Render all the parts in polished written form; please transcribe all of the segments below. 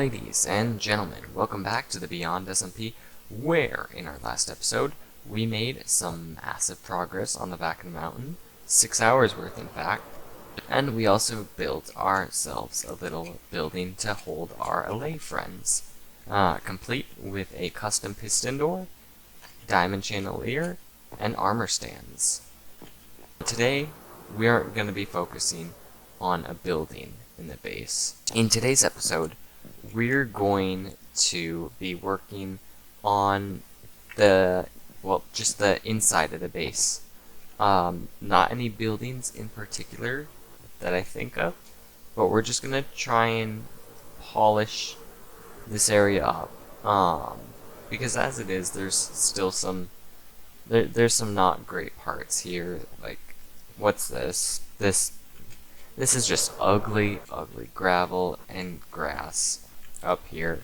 Ladies and gentlemen, welcome back to the Beyond SMP, where, in our last episode, we made some massive progress on the back of the mountain, 6 hours worth in fact, and we also built ourselves a little building to hold our LA friends, complete with a custom piston door, diamond chandelier, and armor stands. Today, we aren't going to be focusing on a building in the base. In today's episode, we're going to be working on just the inside of the base. Not any buildings in particular that I think of, but we're just gonna try and polish this area up. Because as it is, there's still there's some not great parts here. Like, what's this? This is just ugly gravel and grass up here.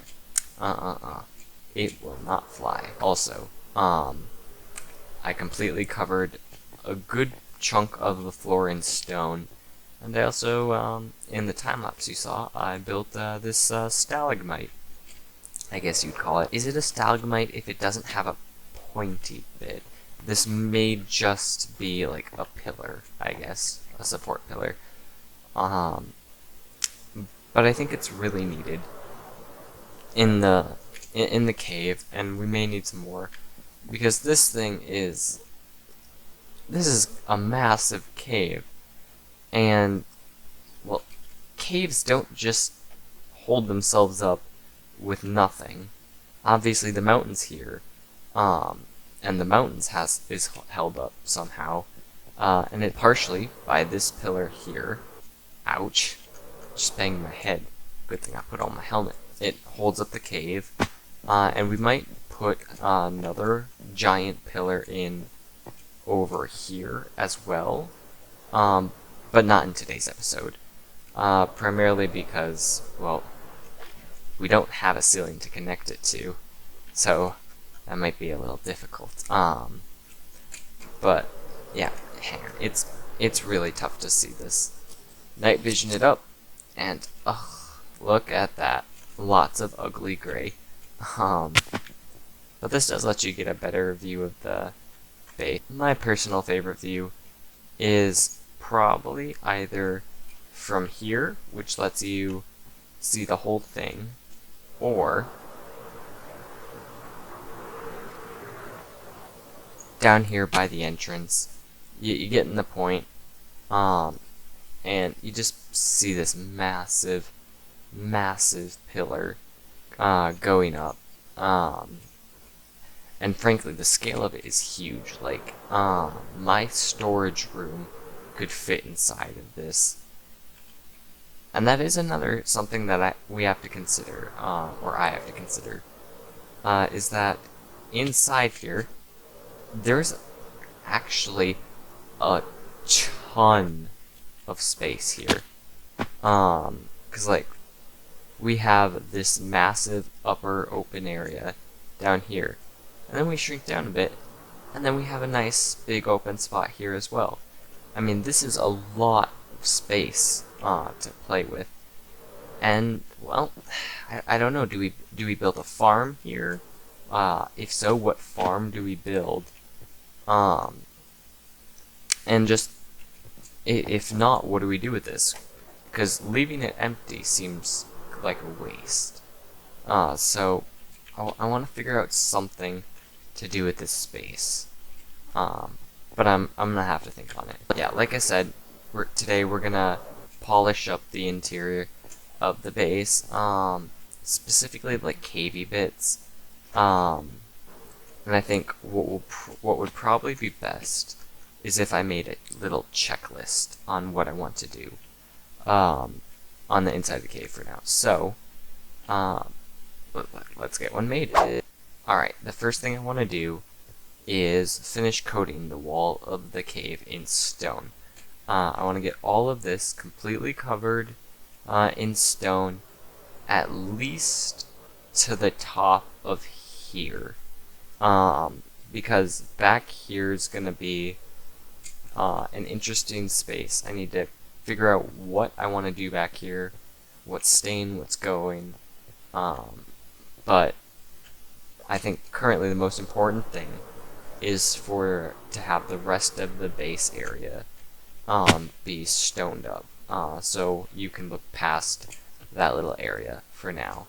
It will not fly. Also, I completely covered a good chunk of the floor in stone, and I also, in the time lapse you saw, I built this stalagmite. I guess you'd call it. Is it a stalagmite if it doesn't have a pointy bit? This may just be like a pillar, I guess, a support pillar. But I think it's really needed in the cave, and we may need some more, because this is a massive cave, and well, caves don't just hold themselves up with nothing. Obviously, the mountain's here, and the mountains is held up somehow, and it partially by this pillar here. Ouch. Just banged my head. Good thing I put on my helmet. It holds up the cave. And we might put another giant pillar in over here as well. But not in today's episode. Primarily because, well, we don't have a ceiling to connect it to. So that might be a little difficult. But yeah, hang on. It's really tough to see this. Night vision it up, and look at that. Lots of ugly gray. But this does let you get a better view of the base. My personal favorite view is probably either from here, which lets you see the whole thing, or down here by the entrance. You get in the point. And you just see this massive pillar going up. And frankly, the scale of it is huge. Like, my storage room could fit inside of this. And that is something that we have to consider, or I have to consider, is that inside here, there's actually a ton of space here, because like we have this massive upper open area down here, and then we shrink down a bit, and then we have a nice big open spot here as well. I mean, this is a lot of space to play with, and well, I don't know. Do we build a farm here? If so, what farm do we build? And just, if not, what do we do with this? Because leaving it empty seems like a waste. So I want to figure out something to do with this space. But I'm gonna have to think on it. Yeah, like I said, today we're gonna polish up the interior of the base, specifically like cavey bits. And I think what would probably be best is if I made a little checklist on what I want to do on the inside of the cave for now. So, let's get one made. Alright, the first thing I want to do is finish coating the wall of the cave in stone. I want to get all of this completely covered in stone, at least to the top of here. Because back here is going to be an interesting space. I need to figure out what I want to do back here, what's staying, what's going, But I think currently the most important thing is to have the rest of the base area be stoned up, so you can look past that little area for now.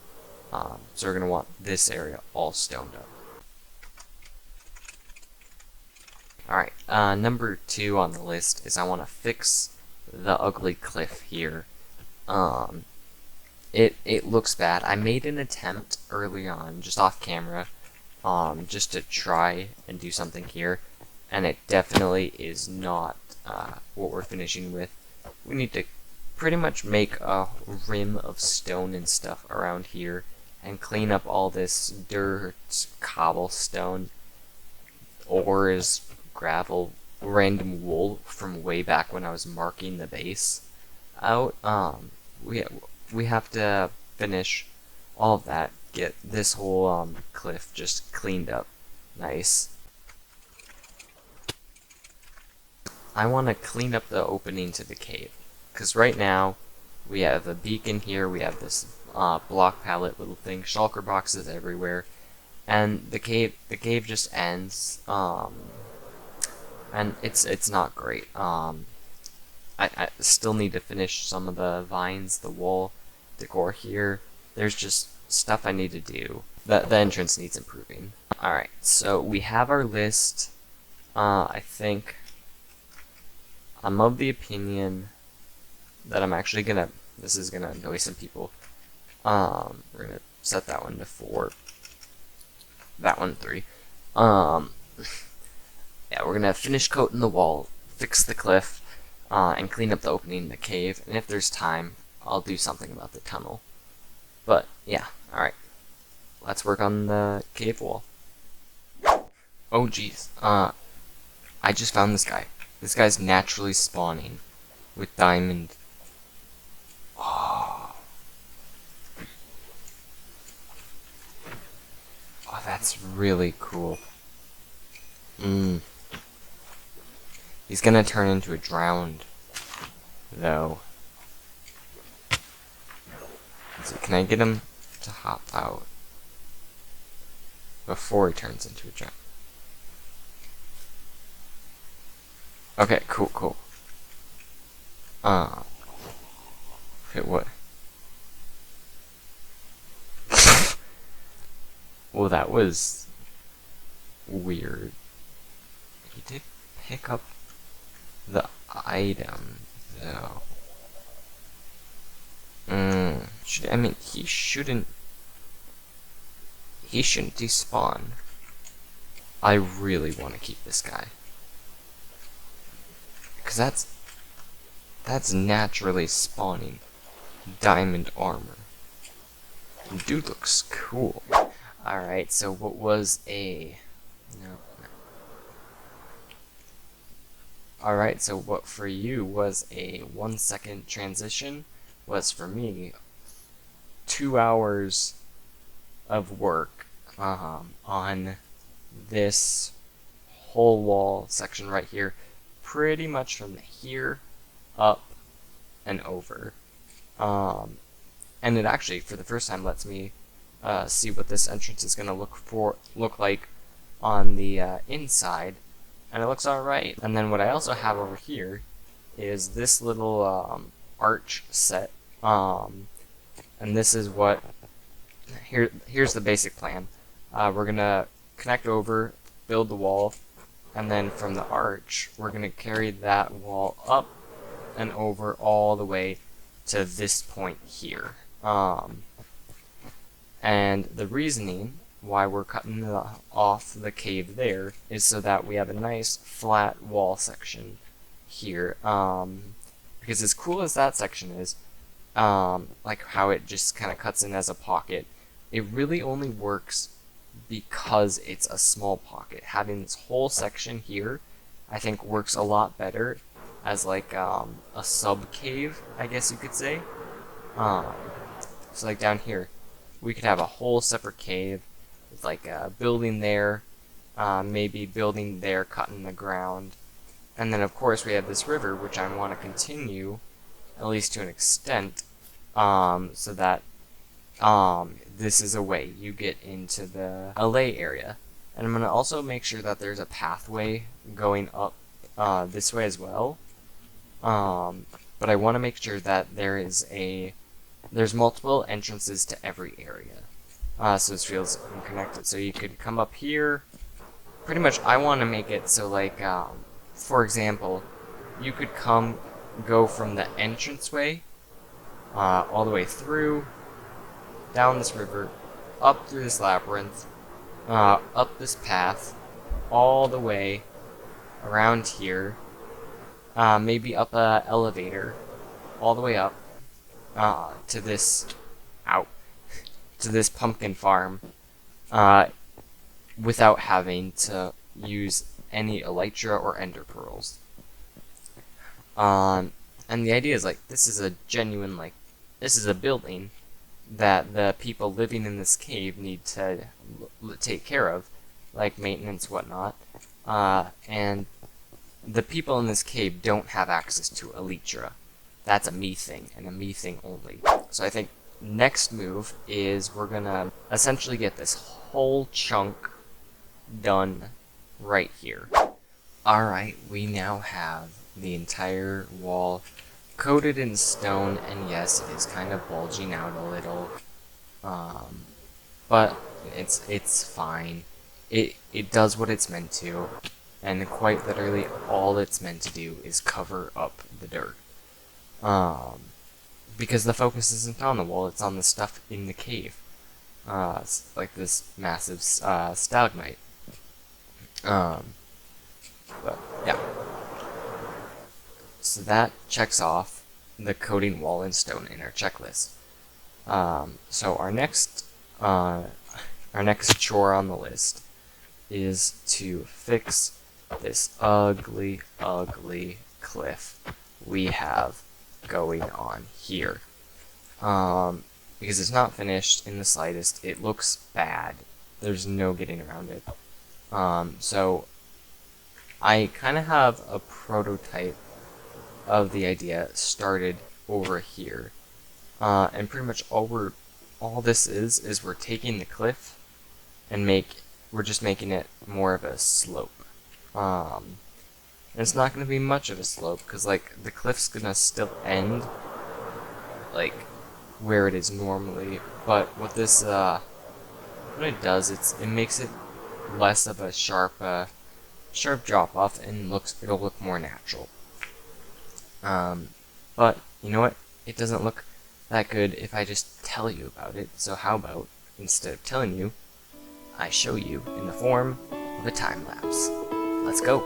So we're going to want this area all stoned up. Alright, number 2 on the list is I want to fix the ugly cliff here. It looks bad. I made an attempt early on, just off camera, just to try and do something here, and it definitely is not what we're finishing with. We need to pretty much make a rim of stone and stuff around here, and clean up all this dirt, cobblestone, ores, gravel, random wool from way back when I was marking the base out. We have to finish all of that, get this whole cliff just cleaned up nice. I want to clean up the opening to the cave, because right now we have a beacon here, we have this block palette little thing, shulker boxes everywhere, and the cave just ends, and it's not great. I still need to finish some of the vines, the wall decor here. There's just stuff I need to do. The entrance needs improving. Alright, so we have our list. I think I'm of the opinion that I'm actually gonna, this is gonna annoy some people. We're gonna set that one to 4. That one 3. Yeah, we're gonna finish coating the wall, fix the cliff, and clean up the opening in the cave, and if there's time, I'll do something about the tunnel. But, yeah, alright. Let's work on the cave wall. Oh, jeez. I just found this guy. This guy's naturally spawning with diamond. Oh, that's really cool. He's gonna turn into a drowned, though. So can I get him to hop out before he turns into a drowned? Okay, cool. Okay, what? Well, that was weird. He did pick up the item, though. I mean, he shouldn't despawn. I really want to keep this guy, because that's naturally spawning diamond armor. Dude looks cool. Alright, so what was a... No. Alright, so what for you was a 1-second transition was for me 2 hours of work on this whole wall section right here, pretty much from here up and over. And it actually, for the first time, lets me see what this entrance is going to look like on the inside, and it looks alright. And then what I also have over here is this little arch set, and this is what, here's the basic plan. We're going to connect over, build the wall, and then from the arch, we're going to carry that wall up and over all the way to this point here. And the reasoning why we're cutting off the cave there is so that we have a nice flat wall section here. Because as cool as that section is, like how it just kind of cuts in as a pocket, it really only works because it's a small pocket. Having this whole section here, I think, works a lot better as like a sub cave, I guess you could say. So like down here, we could have a whole separate cave with like a building there, maybe building there cut in the ground, and then of course we have this river, which I want to continue, at least to an extent, so that this is a way you get into the LA area. And I'm going to also make sure that there's a pathway going up this way as well. But I want to make sure that there's multiple entrances to every area. So this feels connected. So you could come up here. Pretty much I want to make it so like, for example, you could go from the entranceway all the way through, down this river, up through this labyrinth, up this path, all the way around here, maybe up a elevator, all the way up to this pumpkin farm, without having to use any elytra or ender pearls. And the idea is like this is a genuine this is a building that the people living in this cave need to take care of, like maintenance, whatnot. And the people in this cave don't have access to elytra. That's a me thing, and a me thing only. So I think next move is we're gonna essentially get this whole chunk done right here. Alright, we now have the entire wall coated in stone, and yes, it is kind of bulging out a little, but it's fine. It does what it's meant to, and quite literally all it's meant to do is cover up the dirt. Because the focus isn't on the wall, it's on the stuff in the cave. Like this massive stalagmite. But yeah. So that checks off the coating wall and stone in our checklist. So our next chore on the list is to fix this ugly, ugly cliff we have going on here. Because it's not finished in the slightest. It looks bad. There's no getting around it. So I kind of have a prototype of the idea started over here. And pretty much all this is we're taking the cliff and we're just making it more of a slope. And it's not going to be much of a slope because like the cliff's going to still end like where it is normally, but what this what it does, it makes it less of a sharp drop off, and it'll look more natural. But you know what? It doesn't look that good if I just tell you about it. So how about instead of telling you, I show you in the form of a time lapse. Let's go.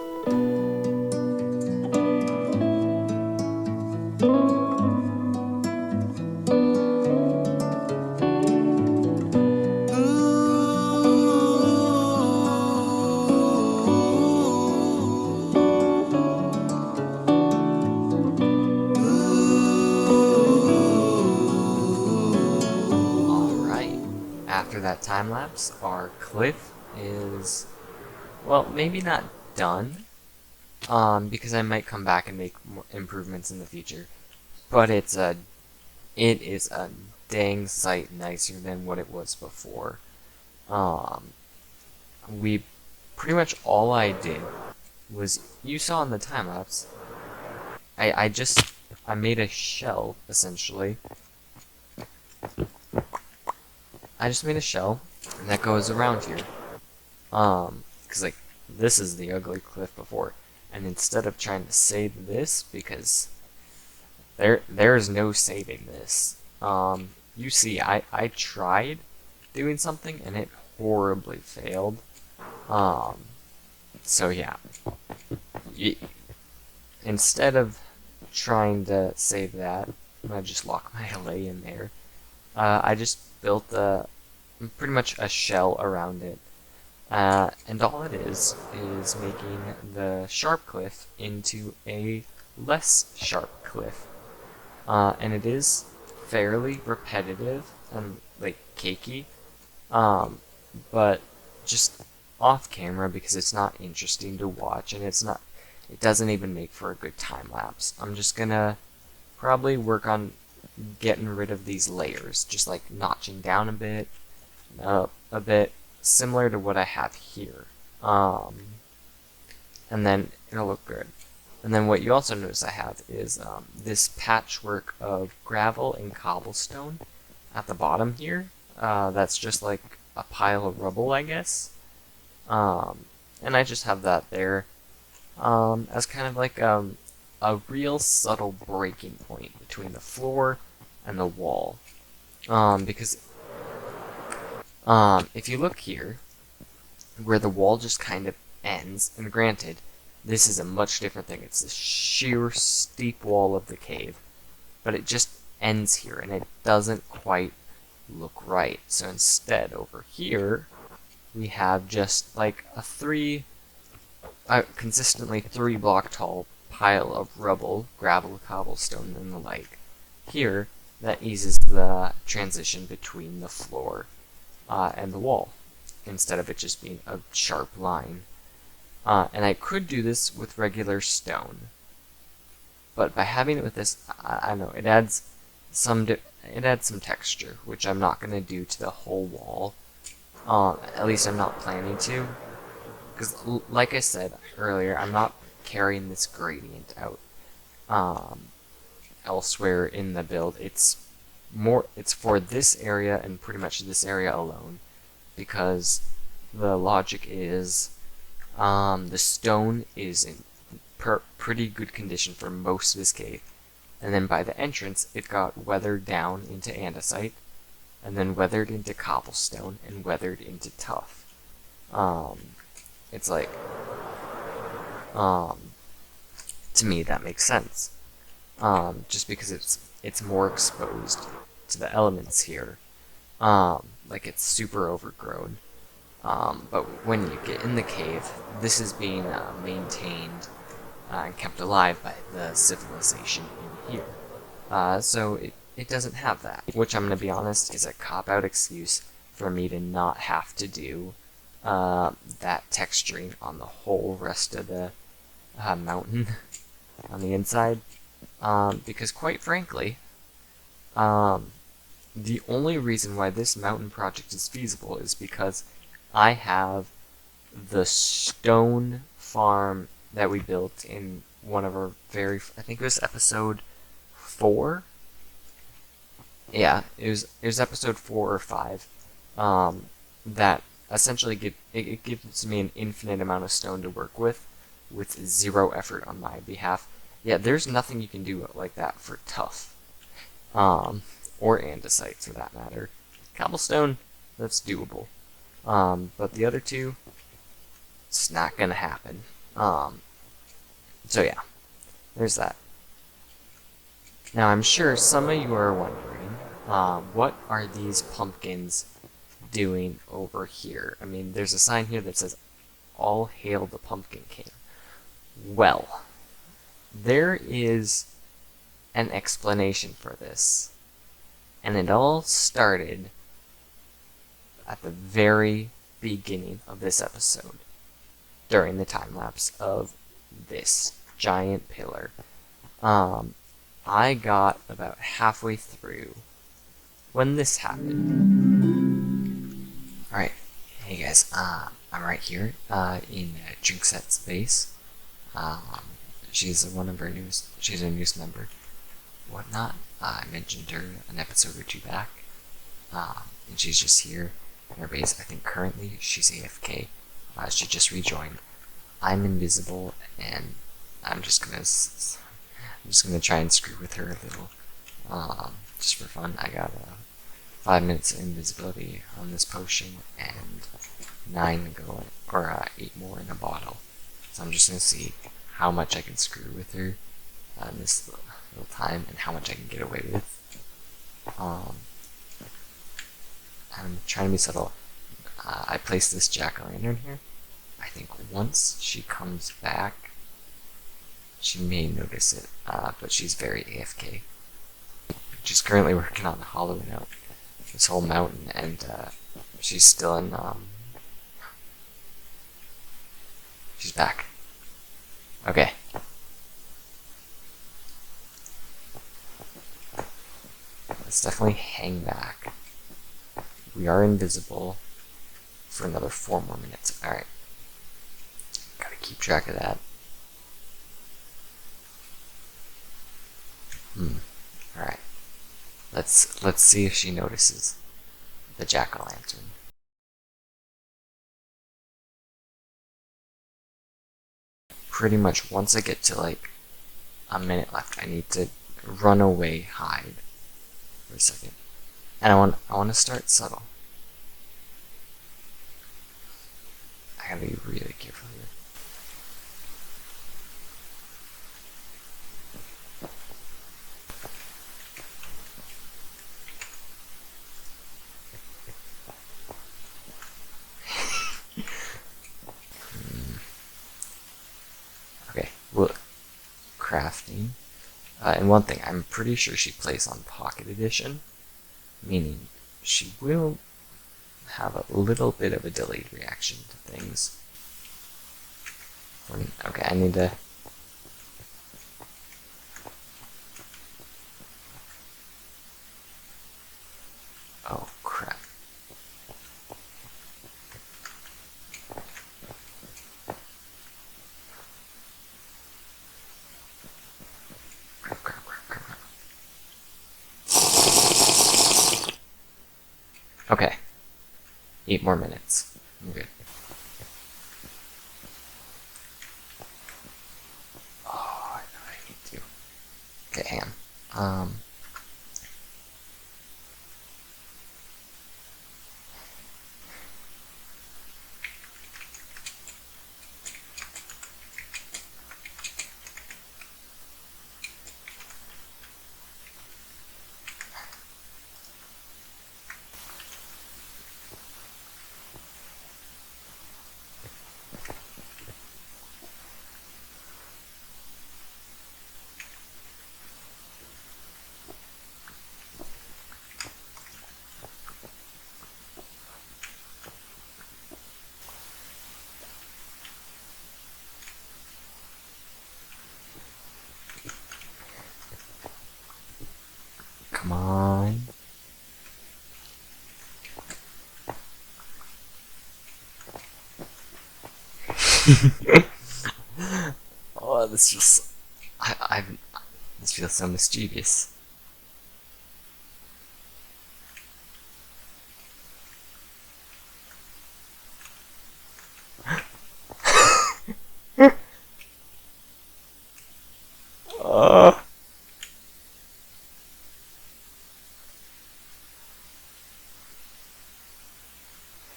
After that time lapse, our cliff is, well, maybe not done, because I might come back and make more improvements in the future, but it is a dang sight nicer than what it was before. We pretty much all I did was, you saw in the time lapse, I made a shell essentially. I just made a shell that goes around here. Because like this is the ugly cliff before, and instead of trying to save this, because there's no saving this. You see, I tried doing something and it horribly failed. So yeah, instead of trying to save that, I'm gonna just lock my LA in there. I just built pretty much a shell around it, and all it is making the sharp cliff into a less sharp cliff, and it is fairly repetitive and like cakey, but just off camera because it's not interesting to watch, and it doesn't even make for a good time lapse. I'm just gonna probably work on getting rid of these layers, just like notching down a bit, up a bit, similar to what I have here. And then it'll look good. And then what you also notice I have is this patchwork of gravel and cobblestone at the bottom here. That's just like a pile of rubble, I guess. And I just have that there as kind of like a real subtle breaking point between the floor and the wall. Because if you look here, where the wall just kind of ends, and granted, this is a much different thing. It's the sheer steep wall of the cave, but it just ends here, and it doesn't quite look right. So instead, over here, we have just like a consistently 3 block tall pile of rubble, gravel, cobblestone, and the like. Here, that eases the transition between the floor and the wall, instead of it just being a sharp line. And I could do this with regular stone, but by having it with this, I don't know, it adds some texture, which I'm not going to do to the whole wall. At least I'm not planning to, because like I said earlier, I'm not carrying this gradient out elsewhere in the build. It's for this area and pretty much this area alone, because the logic is the stone is in pretty good condition for most of this cave, and then by the entrance it got weathered down into andesite, and then weathered into cobblestone, and weathered into tuff. It's like, to me that makes sense, just because it's more exposed to the elements here, like it's super overgrown. But when you get in the cave, this is being maintained and kept alive by the civilization in here. So it doesn't have that, which I'm going to be honest is a cop-out excuse for me to not have to do that texturing on the whole rest of the mountain on the inside. Because quite frankly, the only reason why this mountain project is feasible is because I have the stone farm that we built in one of our I think it was episode 4? Yeah, it was episode 4 or 5, that essentially it gives me an infinite amount of stone to work with 0 effort on my behalf. Yeah, there's nothing you can do like that for tuff, or andesite for that matter. Cobblestone, that's doable. But the other two, it's not gonna happen. So yeah, there's that. Now I'm sure some of you are wondering, what are these pumpkins doing over here? I mean, there's a sign here that says, "All hail the Pumpkin King." Well, there is an explanation for this, and it all started at the very beginning of this episode, during the time-lapse of this giant pillar. I got about halfway through when this happened. Alright, hey guys, I'm right here in Drinkset's base. She's one of our she's our newest member. Whatnot, I mentioned her an episode or 2 back, and she's just here in her base. I think currently she's AFK. She just rejoined. I'm invisible, and I'm just gonna try and screw with her a little, just for fun. I got 5 minutes of invisibility on this potion, and 9 going, or 8 more in a bottle. So I'm just gonna see how much I can screw with her in this little time, and how much I can get away with. I'm trying to be subtle. I placed this jack-o'-lantern here. I think once she comes back, she may notice it, but she's very AFK. She's currently working on hollowing out this whole mountain, and she's still in, she's back. Okay. let's definitely hang back. We are invisible for another 4 more minutes. Alright. Gotta keep track of that. Alright. Let's see if she notices the jack-o'-lantern. Pretty much once I get to like a minute left, I need to run away, hide for a second. And I want to start subtle. I gotta be really careful here. Okay, well, crafting. And one thing, I'm pretty sure she plays on Pocket Edition, meaning she will have a little bit of a delayed reaction to things. Okay, I need to... Oh, crap. Okay. 8 more minutes. I'm good. Oh, I know I need to. Okay, hang on. Come on. Oh, this just... this feels so mischievous.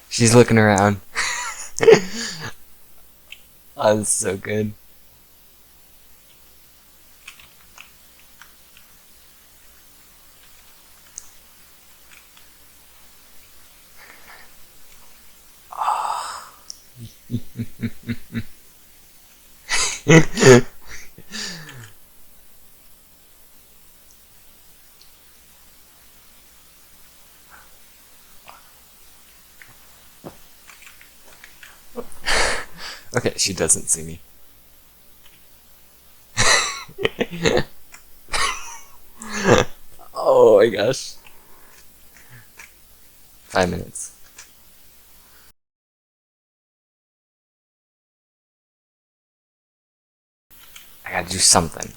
She's looking around. Oh, this is so good. Okay, she doesn't see me. Oh my gosh. 5 minutes. I gotta do something.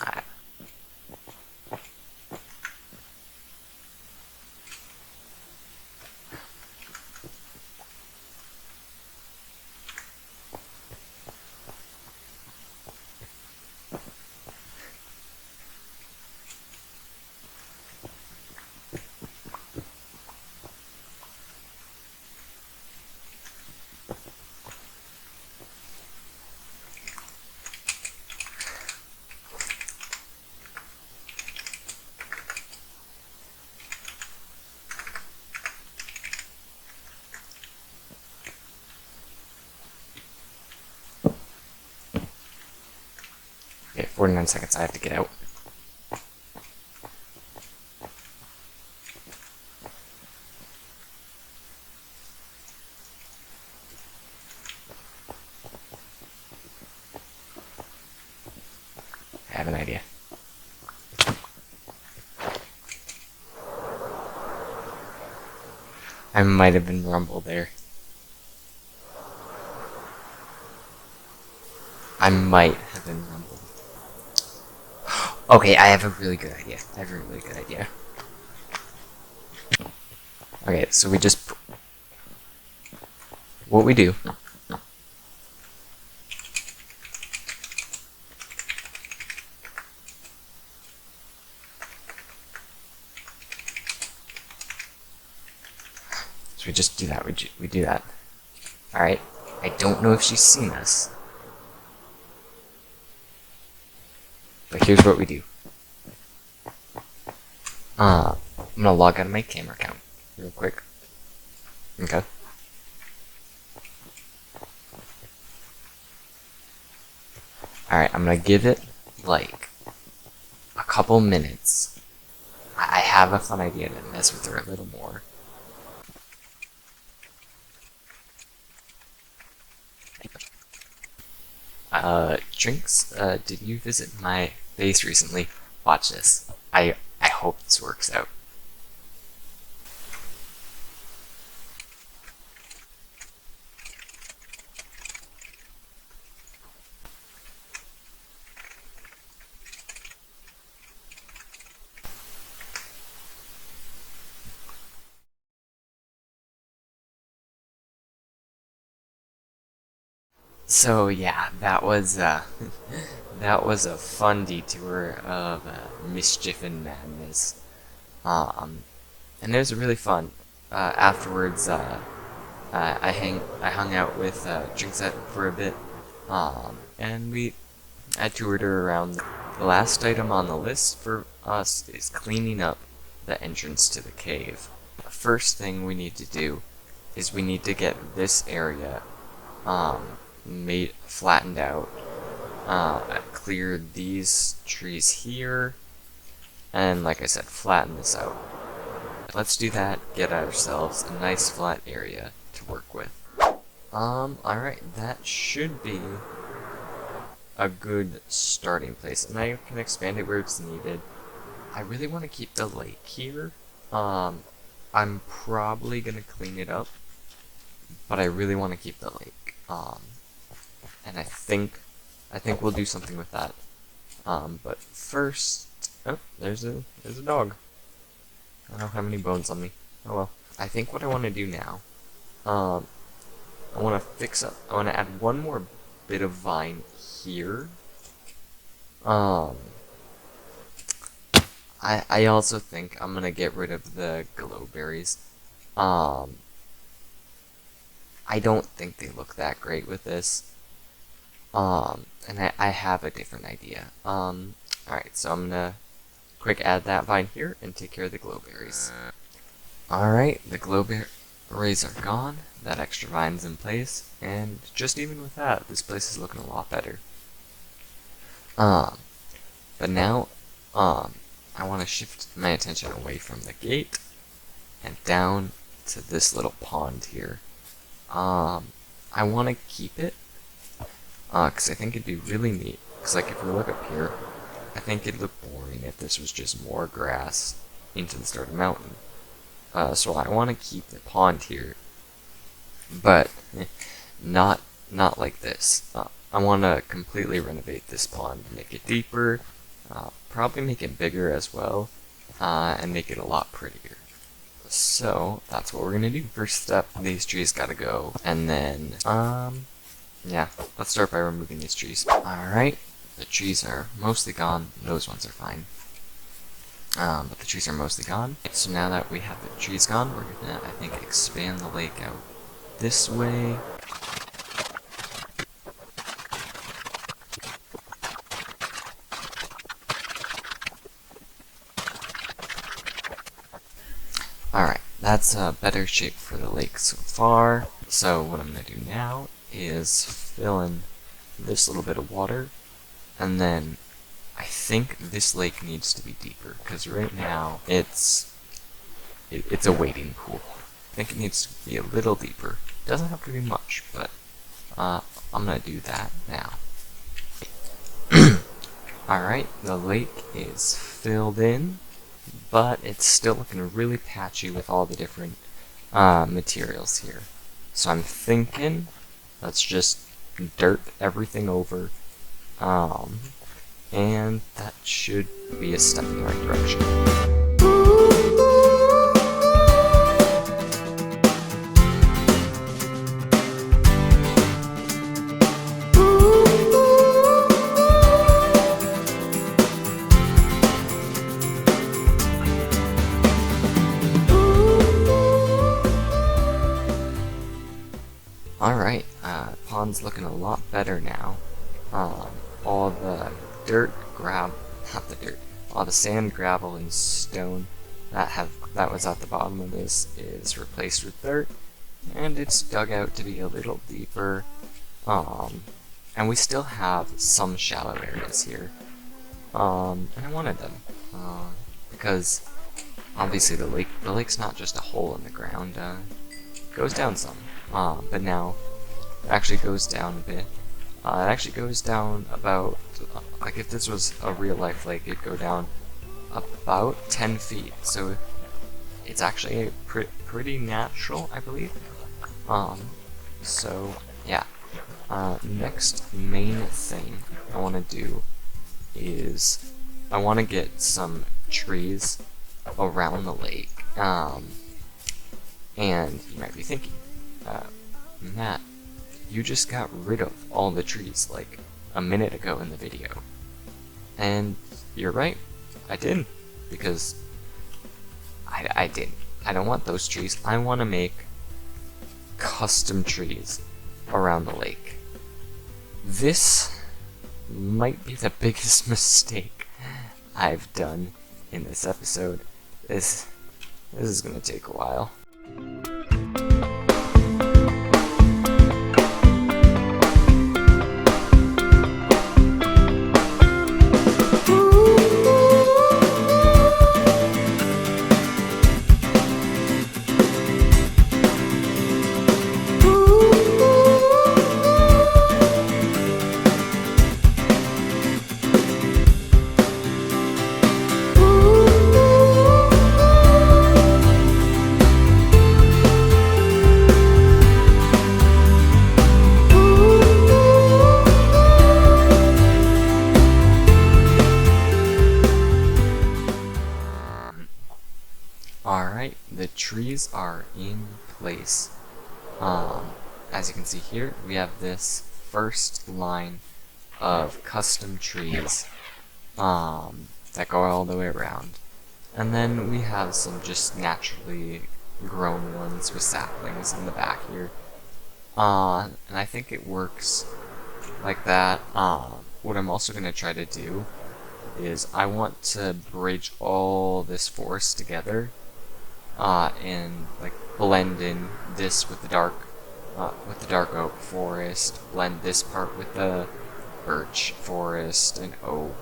Okay, 49 seconds. I have to get out. I have an idea. I might have been rumbled there. I might have been rumbled. Okay, I have a really good idea. Okay, so we just... What we do... So we just do that. We do that. Alright. I don't know if she's seen us. But here's what we do. I'm gonna log out of my camera account real quick. Okay. Alright, I'm gonna give it like a couple minutes. I have a fun idea to mess with her a little more. Drinks, did you visit my base recently? Watch this. I hope this works out. So yeah, that was that was a fun detour of mischief and madness, and it was really fun. Afterwards, I hung out with Drinks for a bit, and I toured her around. The last item on the list for us is cleaning up the entrance to the cave. The first thing we need to do is we need to get this area flattened out. Clear these trees here, and like I said, flatten this out. Let's do that, get ourselves a nice flat area to work with. Alright, that should be a good starting place, and I can expand it where it's needed. I really want to keep the lake here. I'm probably gonna clean it up, but I really want to keep the lake. And I think we'll do something with that. But first, oh, there's a dog. I don't have any bones on me. Oh well. I think what I want to do now, I want to add one more bit of vine here. I also think I'm gonna get rid of the glowberries. I don't think they look that great with this. And I have a different idea. Alright, so I'm gonna quick add that vine here and take care of the glowberries. Alright, the glowberries are gone, that extra vine's in place, and just even with that, this place is looking a lot better. But now, I want to shift my attention away from the gate and down to this little pond here. I want to keep it, because I think it'd be really neat. Because like if we look up here, I think it'd look boring if this was just more grass into the start of the mountain. So I want to keep the pond here, but not like this. I want to completely renovate this pond, make it deeper, probably make it bigger as well, and make it a lot prettier. So that's what we're gonna do. First step, these trees gotta go, and then yeah, let's start by removing these trees. Alright, the trees are mostly gone. Those ones are fine. But the trees are mostly gone. So now that we have the trees gone, we're gonna, I think, expand the lake out this way. Alright, that's a better shape for the lake so far. So what I'm gonna do now is fill in this little bit of water, and then I think this lake needs to be deeper, because right now it's a wading pool. I think it needs to be a little deeper. Doesn't have to be much, but I'm gonna do that now. Alright, the lake is filled in, but it's still looking really patchy with all the different materials here. So I'm thinking let's just dirt everything over, and that should be a step in the right direction. Alright, pond's looking a lot better now. All the all the sand, gravel, and stone that was at the bottom of this is replaced with dirt, and it's dug out to be a little deeper. And we still have some shallow areas here. And I wanted them, because obviously the lake's not just a hole in the ground, it goes down some. But now it actually goes down a bit. It actually goes down about, like if this was a real life lake, it'd go down about 10 feet. So it's actually a pretty natural, I believe. So yeah. Next main thing I want to do is I want to get some trees around the lake. And you might be thinking, Matt, you just got rid of all the trees like a minute ago in the video. And you're right, I didn't, because I didn't. I don't want those trees. I want to make custom trees around the lake. This might be the biggest mistake I've done in this episode. This is gonna take a while. Alright, the trees are in place. As you can see here, we have this first line of custom trees that go all the way around. And then we have some just naturally grown ones with saplings in the back here. And I think it works like that. What I'm also going to try to do is I want to bridge all this forest together. And like blend in this with the dark oak forest, blend this part with the birch forest and oak,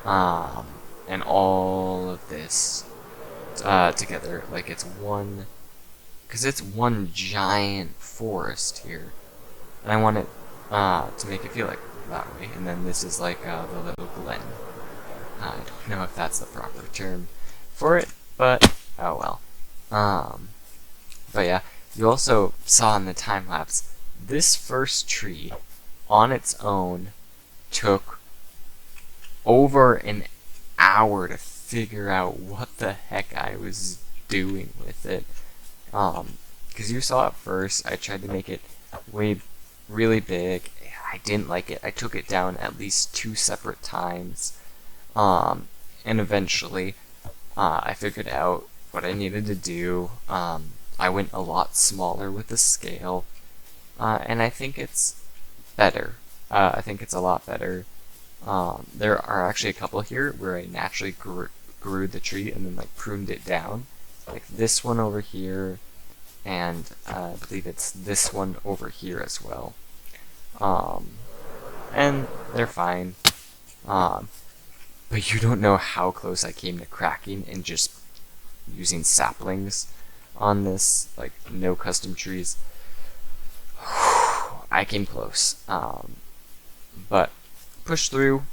and all of this together, like it's one, because it's one giant forest here, and I want it to make it feel like that way. And then this is like the little glen. I don't know if that's the proper term for it, but oh well. But yeah, you also saw in the time lapse, this first tree on its own took over an hour to figure out what the heck I was doing with it. Because you saw it first, I tried to make it really big. I didn't like it. I took it down at least 2 separate times. And eventually, I figured out what I needed to do. I went a lot smaller with the scale, and I think it's better. I think it's a lot better. There are actually a couple here where I naturally grew the tree and then like pruned it down, like this one over here, and I believe it's this one over here as well. And they're fine. But you don't know how close I came to cracking and just using saplings on this, like no custom trees. I came close, but pushed through,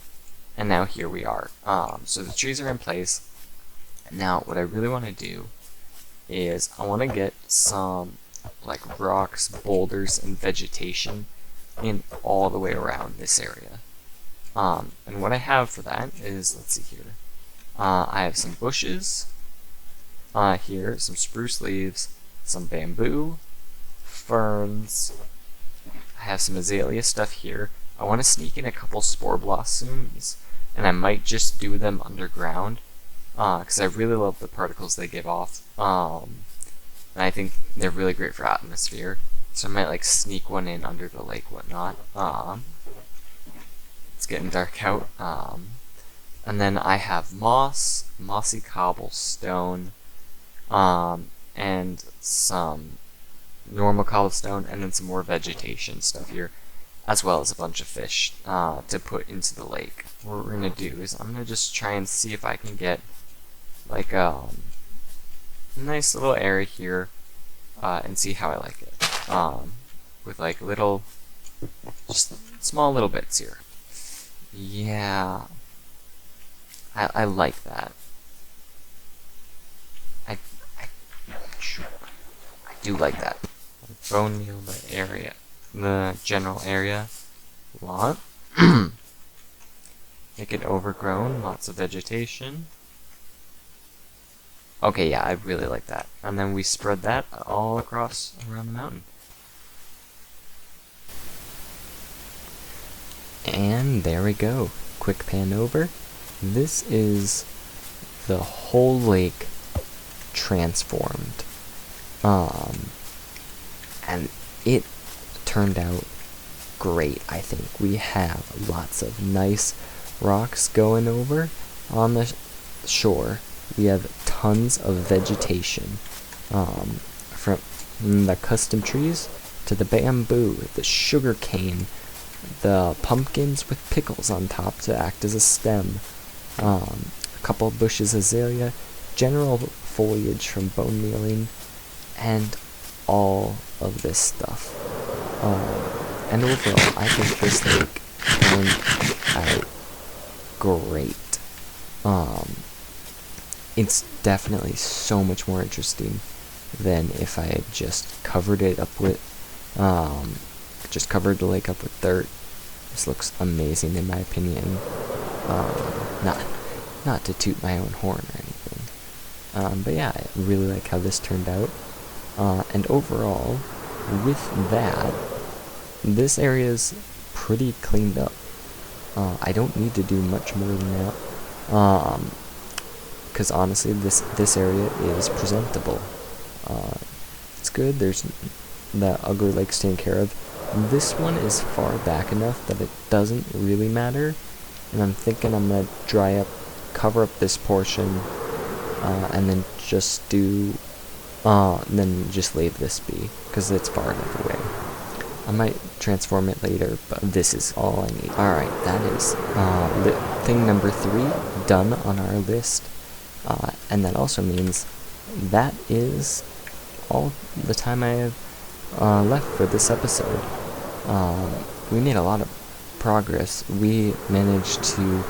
and now here we are. So the trees are in place. Now what I really want to do is I want to get some like rocks, boulders, and vegetation in all the way around this area. And what I have for that is, let's see here, I have some bushes here, some spruce leaves, some bamboo, ferns, I have some azalea stuff here. I want to sneak in a couple spore blossoms, and I might just do them underground, because I really love the particles they give off, and I think they're really great for atmosphere, so I might like sneak one in under the lake, whatnot. It's getting dark out. And then I have mossy cobblestone, and some normal cobblestone, and then some more vegetation stuff here, as well as a bunch of fish to put into the lake. What we're gonna do is I'm gonna just try and see if I can get like a nice little area here, and see how I like it. With like little, just small little bits here. Yeah, I like that. I do like that. Bone meal the area, the general area, a lot. Make it overgrown, lots of vegetation. Okay, yeah, I really like that. And then we spread that all across around the mountain. And there we go. Quick pan over. This is the whole lake transformed. And it turned out great, I think. We have lots of nice rocks going over on the shore. We have tons of vegetation, from the custom trees to the bamboo, the sugar cane, the pumpkins with pickles on top to act as a stem, a couple of bushes of azalea, general foliage from bone mealing, and all of this stuff. And overall, I think this lake turned out great. It's definitely so much more interesting than if I had just covered it up with, just covered the lake up with dirt. This looks amazing in my opinion. Not to toot my own horn or anything. But yeah, I really like how this turned out. And overall, with that, this area's pretty cleaned up. I don't need to do much more than that. Because honestly, this area is presentable. It's good. There's the ugly lake's taken care of. This one is far back enough that it doesn't really matter, and I'm thinking I'm gonna cover up this portion, and then just then just leave this be, because it's far enough away. I might transform it later, but this is all I need. Alright, that is thing number 3 done on our list. And that also means that is all the time I have left for this episode. We made a lot of progress. We managed to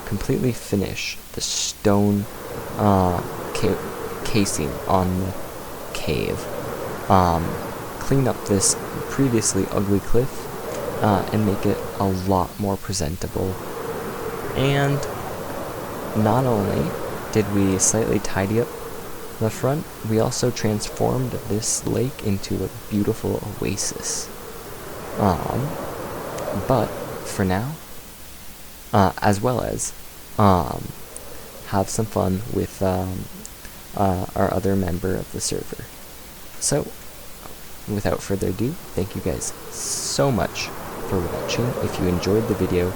completely finish the stone casing on the cave, clean up this previously ugly cliff, and make it a lot more presentable. And not only did we slightly tidy up the front, we also transformed this lake into a beautiful oasis. But for now, as well as have some fun with our other member of the server. So, without further ado, thank you guys so much for watching. If you enjoyed the video,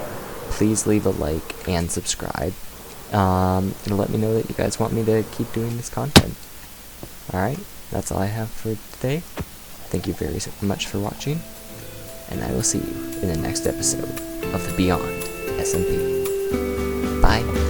please leave a like and subscribe. It'll let me know that you guys want me to keep doing this content. Alright, that's all I have for today. Thank you very much for watching, and I will see you in the next episode of the Beyond SMP. Bye.